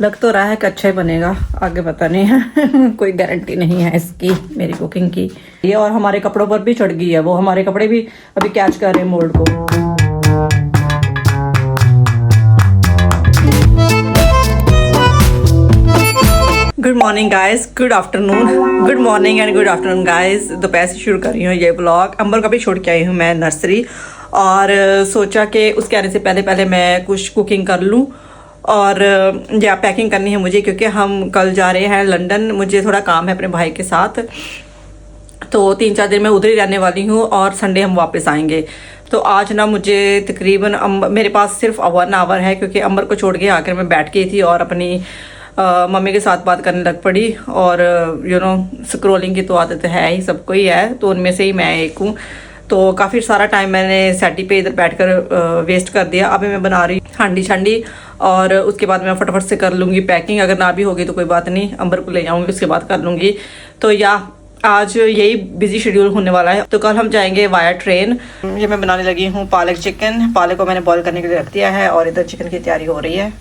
लग तो रहा है कि अच्छा ही बनेगा, आगे पता नहीं है कोई गारंटी नहीं है इसकी मेरी कुकिंग की। ये और हमारे कपड़ों पर भी चढ़ गई है, वो हमारे कपड़े भी अभी कैच कर रहे हैं मोल्ड को। Good morning guys, good afternoon, good morning and good afternoon guys. दोपहर से शुरू कर रही हूँ ये ब्लॉग। अंबर का भी छोड़ के आई हूँ मैं नर्सरी, और सोचा कि उसके आने से पहले पहले मैं कुछ कुकिंग कर लूँ, और या पैकिंग करनी है मुझे, क्योंकि हम कल जा रहे हैं लंदन। मुझे थोड़ा काम है अपने भाई के साथ, तो 3-4 दिन मैं उधर ही रहने वाली हूँ और संडे हम वापस आएंगे। तो आज ना मुझे तकरीबन मेरे पास सिर्फ 1 आवर है, क्योंकि अंबर को छोड़ के आकर मैं बैठ गई थी और अपनी मम्मी के साथ बात करने लग पड़ी। और स्क्रोलिंग की तो आदत है ही, सबको ही है, तो उनमें से ही मैं एक हूँ। तो काफ़ी सारा टाइम मैंने सेटी पे इधर बैठकर वेस्ट कर दिया। अभी मैं बना रही हांडी छांडी, और उसके बाद मैं फटाफट से कर लूँगी पैकिंग। अगर ना भी होगी तो कोई बात नहीं, अंबर को ले जाऊँगी, उसके बाद कर लूँगी। तो आज यही बिजी शेड्यूल होने वाला है। तो कल हम जाएंगे वाया ट्रेन। ये मैं बनाने लगी हूँ पालक चिकन। पालक को मैंने बॉईल करने के लिए रख दिया है, और इधर चिकन की तैयारी हो रही है।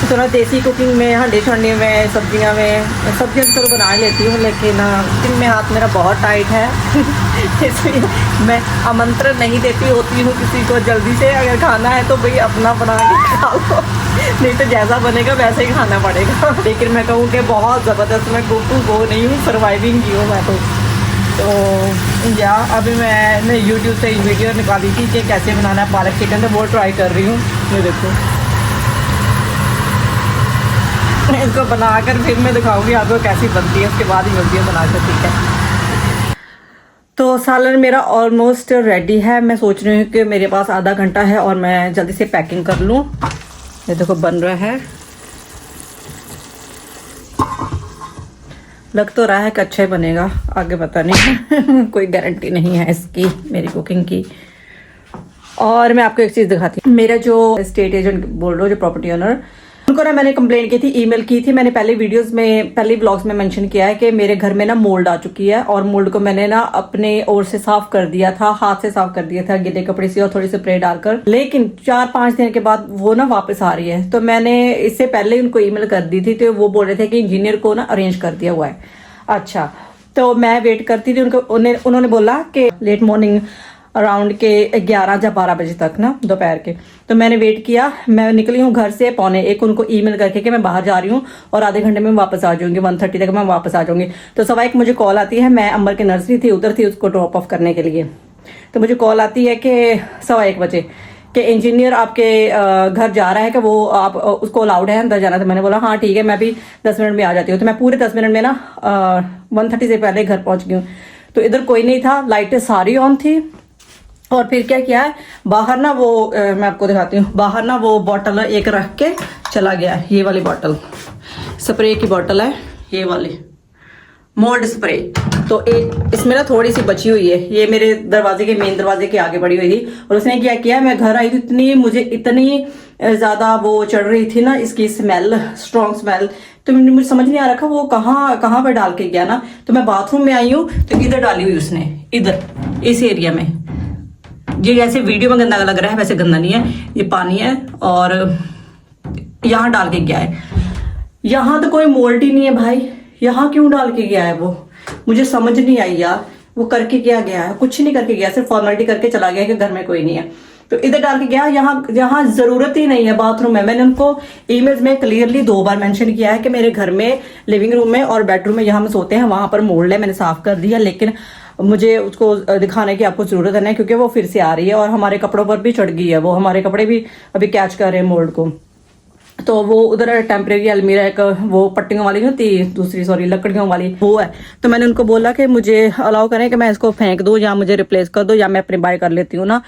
थोड़ा देसी कुकिंग में, हांडी छांडी में, सब्जियां चलो बना लेती हूँ, लेकिन कुकिंग में हाथ मेरा बहुत टाइट है इसलिए मैं आमंत्रण नहीं देती होती हूँ किसी को जल्दी से। अगर खाना है तो भाई अपना बना के खा लो, नहीं तो जैसा बनेगा वैसे ही खाना पड़ेगा। लेकिन मैं कहूँ कि बहुत ज़बरदस्त मैं कुक वो नहीं हूँ, सर्वाइविंग की हूँ मैं तो या अभी मैंने यूट्यूब से वीडियो निकाली थी कि कैसे बनाना है पालक चिकन, तो वो ट्राई कर रही हूँ। ये देखो, इसको बनाकर फिर मैं दिखाऊंगी आपको कैसी बनती है, उसके बाद ही मिलती है बनाकर, ठीक है। तो सालन मेरा ऑलमोस्ट रेडी है। मैं सोच रही हूँ कि मेरे पास आधा घंटा है और मैं जल्दी से पैकिंग कर लूँ। ये देखो बन रहा है, लग तो रहा है कि अच्छा ही बनेगा, आगे पता नहीं है कोई गारंटी नहीं है इसकी मेरी कुकिंग की। और मैं आपको एक चीज़ दिखाती हूँ। मेरा जो स्टेट एजेंट बोल रहा हूँ, जो प्रॉपर्टी ओनर, उनको ना मैंने कंप्लेंट की थी, ईमेल की थी। मैंने पहले वीडियोस में, पहले ब्लॉग्स में मेंशन किया है कि मेरे घर में ना मोल्ड आ चुकी है, और मोल्ड को मैंने ना अपने ओर से साफ कर दिया था, हाथ से साफ कर दिया था गीले कपड़े से और थोड़ी स्प्रे डालकर। लेकिन 4-5 दिन के बाद वो ना वापस आ रही है। तो मैंने इससे पहले उनको ईमेल कर दी थी, तो वो बोल रहे थे कि इंजीनियर को ना अरेंज कर दिया हुआ है। अच्छा, तो मैं वेट करती थी उन्होंने बोला कि लेट मॉर्निंग अराउंड के 11 या 12 बजे तक ना, दोपहर के। तो मैंने वेट किया। मैं निकली हूँ घर से 12:45, उनको ईमेल करके कि मैं बाहर जा रही हूँ और आधे घंटे में वापस आ जाऊंगी, 1:30 तक मैं वापस आ जाऊंगी। तो 1:15 मुझे कॉल आती है, मैं अंबर की नर्सरी थी, उधर थी उसको ड्रॉप ऑफ करने के लिए। तो मुझे कॉल आती है कि 1:15 बजे कि इंजीनियर आपके घर जा रहा है, कि वो आप उसको अलाउड है अंदर जाना। तो मैंने बोला हाँ ठीक है, मैं भी 10 मिनट में आ जाती हूँ। तो मैं पूरे 10 मिनट में ना 1:30 से पहले घर पहुँच गई हूँ। तो इधर कोई नहीं था, लाइटें सारी ऑन थी। और फिर क्या किया है, बाहर ना वो मैं आपको दिखाती हूँ, बाहर ना वो बॉटल एक रख के चला गया। ये वाली बॉटल स्प्रे की बॉटल है, ये वाली मोल्ड स्प्रे। तो एक इसमें ना थोड़ी सी बची हुई है, ये मेरे दरवाजे के, मेन दरवाजे के आगे पड़ी हुई थी। और उसने क्या किया, मैं घर आई तो मुझे इतनी ज्यादा वो चढ़ रही थी ना, इसकी स्मेल, स्ट्रॉन्ग स्मेल। तो मुझे समझ नहीं आ रखा वो कहाँ पे डाल के गया ना। तो मैं बाथरूम में आई हूँ, तो इधर डाली हुई उसने, इधर इस एरिया में। ये जैसे वीडियो में गंदा लग रहा है, वैसे गंदा नहीं है, ये पानी है, और यहाँ डाल के गया है। यहाँ तो कोई मोल्ड ही नहीं है भाई, यहाँ क्यों डाल के गया है वो, मुझे समझ नहीं आई यार। वो करके क्या गया है, कुछ नहीं करके गया, सिर्फ फॉर्मेलिटी करके चला गया कि घर में कोई नहीं है। तो इधर डाल के गया, यहाँ जरूरत ही नहीं है बाथरूम में। मैंने उनको ईमेज में क्लियरली 2 बार मेंशन किया है कि मेरे घर में लिविंग रूम में और बेडरूम में जहाँ हम सोते हैं वहां पर मोल्ड है, मैंने साफ कर दिया। लेकिन मुझे उसको दिखाने की आपको जरूरत है ना, क्योंकि वो फिर से आ रही है और हमारे कपड़ों पर भी चढ़ गई है। वो हमारे कपड़े भी अभी कैच कर रहे हैं मोल्ड को। तो वो उधर टेम्परेरी अलमीरा, एक वो पट्टियों वाली होती, दूसरी सॉरी लकड़ियों वाली वो है। तो मैंने उनको बोला कि मुझे अलाउ करें कि मैं इसको फेंक दूं, या मुझे रिप्लेस कर दो, या मैं अपनी बाय कर लेती हूँ ना।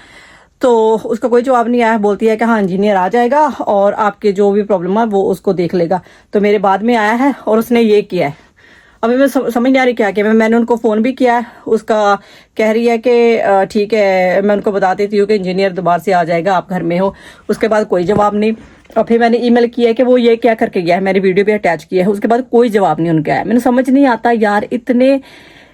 तो उसका कोई जवाब नहीं आया। बोलती है कि हाँ इंजीनियर आ जाएगा और आपके जो भी प्रॉब्लम है वो उसको देख लेगा। तो मेरे बाद में आया है और उसने ये किया है। अभी मैं समझ नहीं आ रही क्या किया। मैंने उनको फ़ोन भी किया है, उसका कह रही है कि ठीक है, मैं उनको बता देती हूँ कि इंजीनियर दोबारा से आ जाएगा, आप घर में हो। उसके बाद कोई जवाब नहीं। और फिर मैंने ईमेल किया है कि वो ये क्या करके गया है, मैंने वीडियो भी अटैच किया है। उसके बाद कोई जवाब नहीं उनका आया। मैंने समझ नहीं आता यार, इतने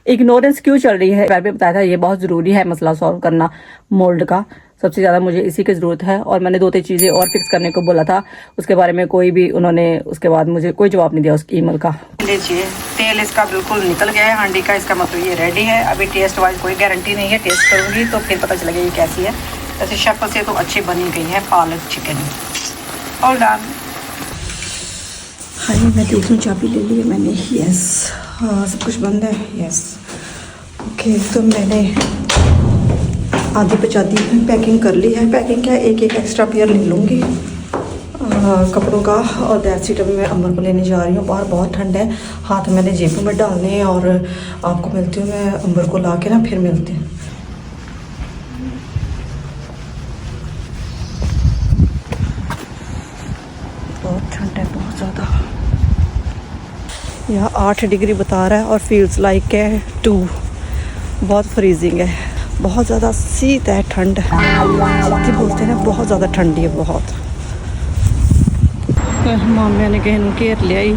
इग्नोरेंस क्यों चल रही है। पहले भी बताया था ये बहुत ज़रूरी है मसला सॉल्व करना मोल्ड का। सबसे ज़्यादा मुझे इसी की ज़रूरत है। और मैंने 2-3 चीज़ें और फिक्स करने को बोला था, उसके बारे में कोई भी उन्होंने उसके बाद मुझे कोई जवाब नहीं दिया उसकी ईमेल का। लीजिए, तेल इसका बिल्कुल निकल गया है हांडी का, इसका मतलब ये रेडी है। अभी टेस्ट वाइज कोई गारंटी नहीं है, टेस्ट करूँगी तो फिर पता चलेगा ये कैसी है। वैसे शक्ल से तो अच्छी बनी गई है पालक चिकन। और डन। हाँ, मैं देख लूँ, चाबी ले ली है मैंने। यस, हाँ सब कुछ बंद है। यस ओके, तो मैंने आधी पचादी पैकिंग कर ली है। पैकिंग क्या, एक एक्स्ट्रा पेयर ले लूँगी कपड़ों का। और दैट्स इट। अभी मैं अमर को लेने जा रही हूँ, बाहर बहुत ठंड है, हाथ मैंने जेब में डालने हैं। और आपको मिलती हूँ मैं अमर को ला के ना, फिर मिलती हूँ। बहुत ठंड है, बहुत ज़्यादा। यहाँ 8 डिग्री बता रहा है और फील्स लाइक है 2। बहुत फ्रीजिंग है, बहुत ज़्यादा शीत है, ठंड है बोलते हैं ना, बहुत ज़्यादा ठंडी है बहुत। मामे ने कहीं घेर लिया ही,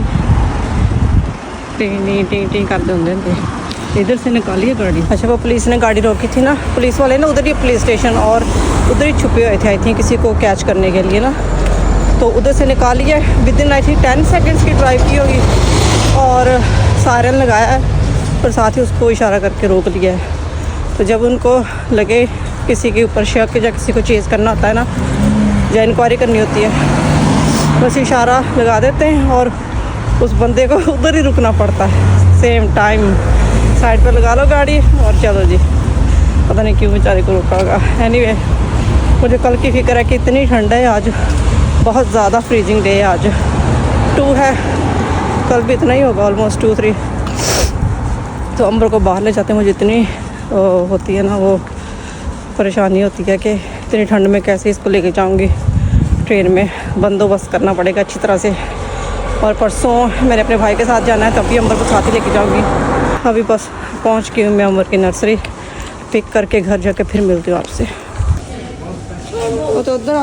टी करते होंगे। इधर से निकाली है गाड़ी। अच्छा, वो पुलिस ने गाड़ी रोकी थी ना, पुलिस वाले ना उधर ही पुलिस स्टेशन और उधर ही छुपे हुए थे आई थिंक, किसी को कैच करने के लिए ना। तो उधर से निकाली है, with in I think 10 seconds की ड्राइव की होगी। और सायरन लगाया है और साथ ही उसको इशारा करके रोक लिया है। तो जब उनको लगे किसी के ऊपर शक या किसी को चेज़ करना होता है ना, या इंक्वायरी करनी होती है, बस इशारा लगा देते हैं और उस बंदे को उधर ही रुकना पड़ता है। सेम टाइम साइड पर लगा लो गाड़ी और चलो जी। पता नहीं क्यों बेचारे को रोका होगा। एनीवे, मुझे कल की फिक्र है कि इतनी ठंड है आज, बहुत ज़्यादा फ्रीजिंग डे है आज। 2 है, कल भी इतना ही होगा, ऑलमोस्ट 2-3। तो अम्बर को बाहर ले जाते हैं। मुझे इतनी होती है ना वो परेशानी होती है कि इतनी ठंड में कैसे इसको लेके जाऊंगी। ट्रेन में बंदोबस्त करना पड़ेगा अच्छी तरह से। और परसों मैंने अपने भाई के साथ जाना है, तब भी अम्बर को साथ ही लेके जाऊंगी। अभी बस पहुंच गई हूँ मैं अम्बर की नर्सरी, पिक करके घर जाके फिर मिलती हूँ आपसे। वो तो उधर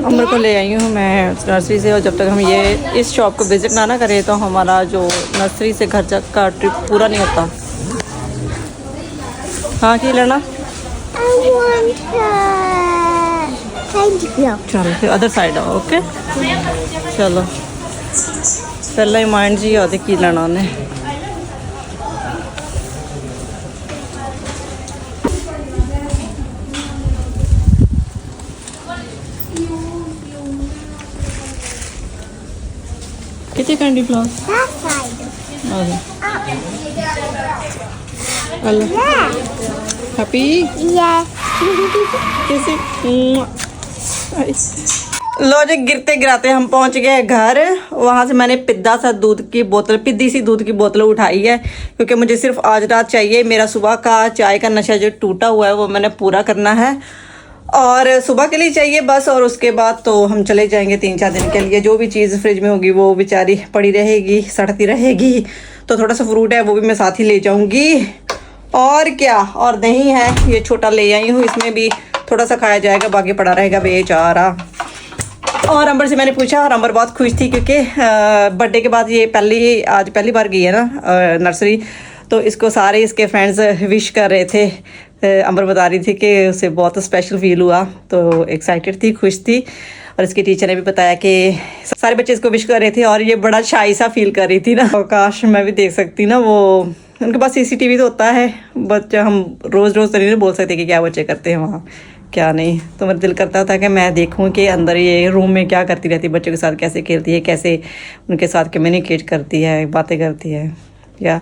अम्बर को ले आई हूँ मैं नर्सरी से। और जब तक हम ये इस शॉप को विज़िट ना करें तो हमारा जो नर्सरी से घर तक का ट्रिप पूरा नहीं होता। हाँ, की लेना? चलो फिर अदर साइड आओ। ओके चलो, पहला ही माइंड जी आते की लेना उन्हें। कितने कैंडी फ्लावर? हैप्पी कैसे? लो जी, गिरते गिराते हम पहुंच गए घर। वहां से मैंने पिद्दी सी दूध की बोतल उठाई है, क्योंकि मुझे सिर्फ आज रात चाहिए। मेरा सुबह का चाय का नशा जो टूटा हुआ है वो मैंने पूरा करना है, और सुबह के लिए चाहिए बस। और उसके बाद तो हम चले जाएंगे 3-4 दिन के लिए। जो भी चीज़ फ्रिज में होगी वो बेचारी पड़ी रहेगी, सड़ती रहेगी। तो थोड़ा सा फ्रूट है वो भी मैं साथ ही ले जाऊंगी। और क्या, और दही है, ये छोटा ले आई हूँ, इसमें भी थोड़ा सा खाया जाएगा, बाकी पड़ा रहेगा बेचारा। और अंबर से मैंने पूछा और अंबर बहुत खुश थी, क्योंकि बर्थडे के बाद ये आज पहली बार गई है ना नर्सरी। तो इसको सारे इसके फ्रेंड्स विश कर रहे थे। अंबर बता रही थी कि उसे बहुत स्पेशल फील हुआ, तो एक्साइटेड थी, खुश थी। और इसकी टीचर ने भी बताया कि सारे बच्चे इसको विश कर रहे थे और ये बड़ा शाई सा फील कर रही थी ना। काश मैं भी देख सकती ना, वो उनके पास CCTV तो होता है, बट हम रोज़ तो नहीं बोल सकते कि क्या बच्चे करते हैं वहाँ क्या नहीं। तो मेरा दिल करता था कि मैं देखूं कि अंदर ये रूम में क्या करती रहती है, बच्चों के साथ कैसे खेलती है, कैसे उनके साथ कम्युनिकेट करती है, बातें करती है। या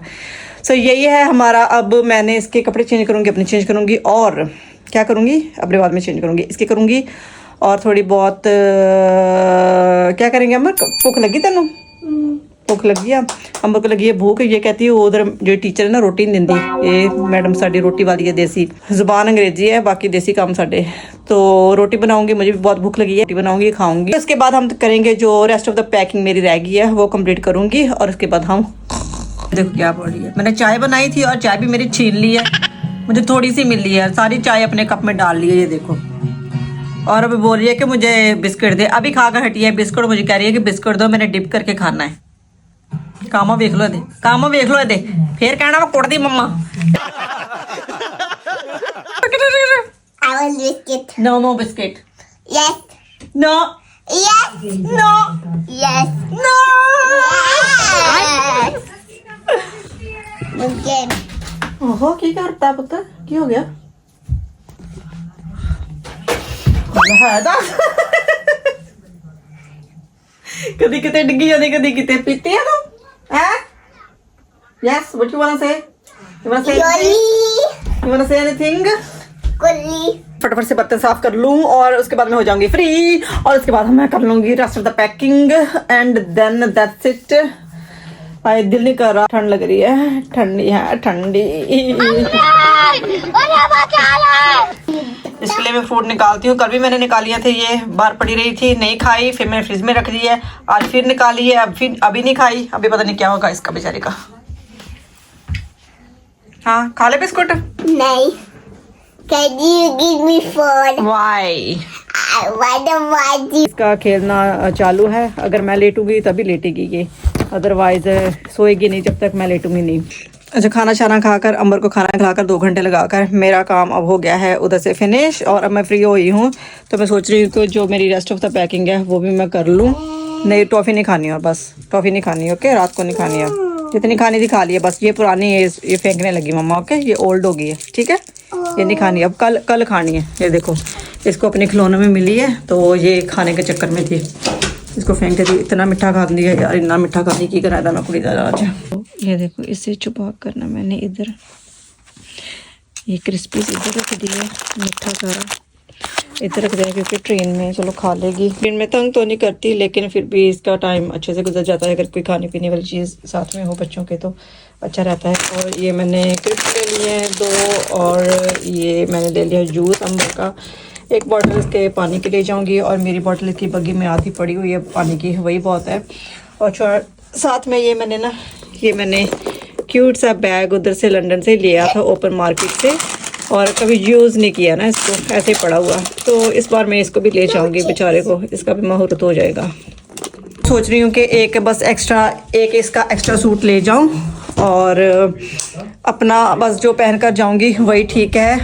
सो यही है हमारा। अब मैंने इसके कपड़े चेंज करूँगी, अपने चेंज करूँगी, और क्या करूँगी अपने बाद में चेंज करूँगी, इसके करूँगी। और थोड़ी बहुत क्या करेंगे अमर, भूख लगी तेनों? भुख लगी है अंबर को, लगी है भूख। ये कहती है उधर जो टीचर है ना रोटी नहीं देंदी, ये मैडम साड़ी रोटी वाली है, देसी जुबान अंग्रेजी है, बाकी देसी काम साढ़े। तो रोटी बनाऊंगी, मुझे भी बहुत भूख लगी है, रोटी बनाऊंगी, खाऊंगी। उसके बाद हम करेंगे जो रेस्ट ऑफ द पैकिंग मेरी रह गई है वो कंप्लीट करूंगी। और उसके बाद हम देखो क्या पड़ रही है। मैंने चाय बनाई थी और चाय भी मेरी छीन ली है, मुझे थोड़ी सी मिली है, सारी चाय अपने कप में डाल ली है, ये देखो। और अभी बोल रही है कि मुझे बिस्किट दे, अभी खा कर हटी है बिस्किट, मुझे कह रही है कि बिस्किट दो, मैंने डिप करके खाना है। कामा वेख लो दे, कामा वेख लो दे, फिर कहना मैं कुट दी मम्मा। I want biscuit. No more biscuit. Yes. No. Yes. No. Yes. No. Okay. ओहो की करता पुत्र की हो गया है दस कदी किते डिग्गी जाती कदी किते पीती है तू हैं yes what you want to say you want to say Yoli. You want to say anything Gully. फटाफट से बर्तन साफ कर लूं और उसके बाद मैं हो जाऊंगी फ्री और उसके बाद मैं कर लूंगी rest of the packing and then that's it भाई दिल नहीं कर रहा ठंड लग रही है ठंडी है ठंडी इसके लिए मैं फ्रूट निकालती हूँ कल भी मैंने निकाली थे ये बाहर पड़ी रही थी नहीं खाई फिर मैंने फ्रिज में रख दी है आज फिर निकाली है अब फिर अभी नहीं खाई अभी पता नहीं क्या होगा इसका बेचारे का हाँ खा ले बिस्कुट नहीं. Can you give me phone? Why I want to watch you. इसका खेलना चालू है अगर मैं लेटूंगी तभी लेटेगी ये अदरवाइज सोएगी नहीं जब तक मैं लेटूंगी नहीं अच्छा खाना शाना खाकर अंबर को खाना खिलाकर 2 घंटे लगाकर मेरा काम अब हो गया है उधर से फिनिश और अब मैं फ्री हुई हूँ तो मैं सोच रही हूँ कि जो मेरी रेस्ट ऑफ द पैकिंग है वो भी मैं कर लूँ नहीं टॉफ़ी नहीं खानी और बस टॉफ़ी नहीं खानी ओके रात को नहीं खानी है जितनी खानी थी खा ली है बस ये पुरानी है ये फेंकने लगी मम्मा ओके ये ओल्ड हो गई है ठीक है ये नहीं खानी अब कल खानी है ये देखो इसको अपने खिलौनों में मिली है तो ये खाने के चक्कर में थी इसको फेंक देती इतना मीठा खा दिया यार इतना मीठा खाने की करा था मैं कुड़ी दादा आज ये देखो इसे छुपा करना मैंने इधर ये क्रिस्पी इधर रख दिया मीठा सारा इधर रख दिया क्योंकि ट्रेन में चलो खा लेगी ट्रेन में तंग तो नहीं करती लेकिन फिर भी इसका टाइम अच्छे से गुजर जाता है अगर कोई खाने पीने वाली चीज़ साथ में हो बच्चों के तो अच्छा रहता है और ये मैंने क्रिस्प ले लिए हैं 2 और ये मैंने ले लिया जूस अंबर का एक बॉटल इसके पानी के ले जाऊंगी और मेरी बॉटल इसकी बग्गी में आधी पड़ी हुई है पानी की वही बहुत है और साथ में ये मैंने क्यूट सा बैग उधर से लंदन से लिया था ओपन मार्केट से और कभी यूज़ नहीं किया ना इसको ऐसे ही पड़ा हुआ तो इस बार मैं इसको भी ले जाऊंगी बेचारे को इसका भी मुहूर्त हो जाएगा सोच रही हूँ कि एक इसका एक्स्ट्रा सूट ले जाऊँ और अपना बस जो पहन कर जाऊँगी वही ठीक है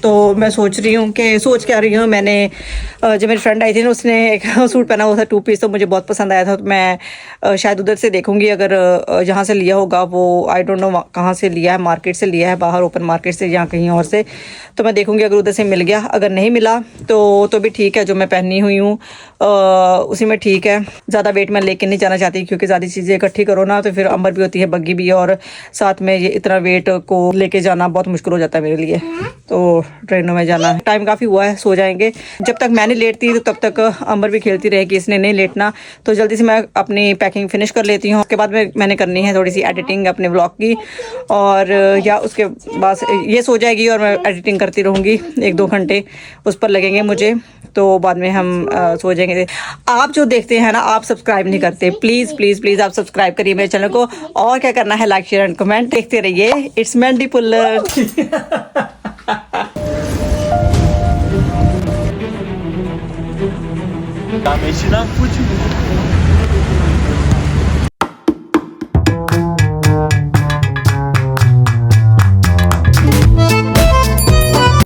तो मैं सोच क्या रही हूँ मैंने जब मेरी फ्रेंड आई थी ना उसने एक सूट पहना हुआ था 2 पीस तो मुझे बहुत पसंद आया था तो मैं शायद उधर से देखूंगी अगर जहाँ से लिया होगा वो आई डोंट नो कहाँ से लिया है मार्केट से लिया है बाहर ओपन मार्केट से या कहीं और से तो मैं देखूंगी अगर उधर से मिल गया अगर नहीं मिला तो भी ठीक है जो मैं पहनी हुई हूँ उसी में ठीक है ज़्यादा वेट मैं लेके नहीं जाना चाहती क्योंकि ज़्यादा चीज़ें इकट्ठी करो ना तो फिर अंबर भी होती है बग्गी भी और साथ में ये इतना वेट को लेके जाना बहुत मुश्किल हो जाता है मेरे लिए तो ट्रेनों में जाना टाइम काफ़ी हुआ है सो जाएंगे जब तक मैं नहीं लेटती तो तब तक अंबर भी खेलती रहेगी इसने नहीं लेटना तो जल्दी से मैं अपनी पैकिंग फिनिश कर लेती हूँ उसके बाद मैंने करनी है थोड़ी सी एडिटिंग अपने व्लॉग की और या उसके बाद ये सो जाएगी और मैं एडिटिंग करती रहूँगी 1-2 घंटे उस पर लगेंगे मुझे तो बाद में हम सो जाएंगे आप जो देखते हैं ना आप सब्सक्राइब नहीं करते प्लीज़ आप सब्सक्राइब करिए मेरे चैनल को और क्या करना है लाइक शेयर एंड कमेंट देखते रहिए it's Mandy पुल्लर Da mexi n-am făcut.